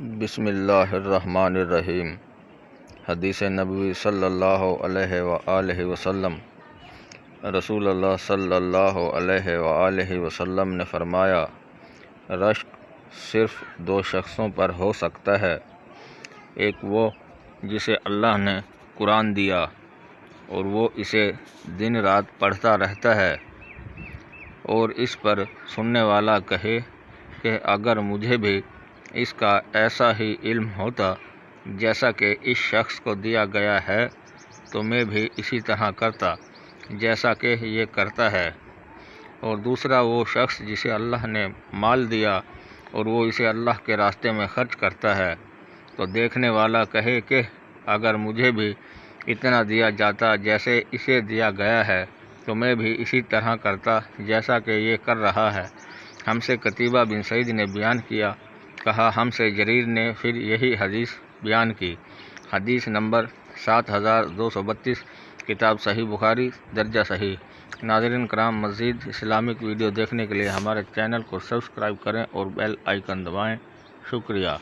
بسم اللہ الرحمن الرحیم۔ حدیث نبوی صلی اللہ علیہ وآلہ وسلم۔ رسول اللہ صلی اللہ علیہ وآلہ وسلم نے فرمایا، رشک صرف دو شخصوں پر ہو سکتا ہے، ایک وہ جسے اللہ نے قرآن دیا اور وہ اسے دن رات پڑھتا رہتا ہے، اور اس پر سننے والا کہے کہ اگر مجھے بھی اس کا ایسا ہی علم ہوتا جیسا کہ اس شخص کو دیا گیا ہے تو میں بھی اسی طرح کرتا جیسا کہ یہ کرتا ہے۔ اور دوسرا وہ شخص جسے اللہ نے مال دیا اور وہ اسے اللہ کے راستے میں خرچ کرتا ہے، تو دیکھنے والا کہے کہ اگر مجھے بھی اتنا دیا جاتا جیسے اسے دیا گیا ہے تو میں بھی اسی طرح کرتا جیسا کہ یہ کر رہا ہے۔ ہم سے قتیبہ بن سعید نے بیان کیا، کہا ہم سے جریر نے پھر یہی حدیث بیان کی۔ حدیث نمبر 7232، کتاب صحیح بخاری، درجہ صحیح۔ ناظرین کرام، مزید اسلامک ویڈیو دیکھنے کے لیے ہمارے چینل کو سبسکرائب کریں اور بیل آئیکن دبائیں۔ شکریہ۔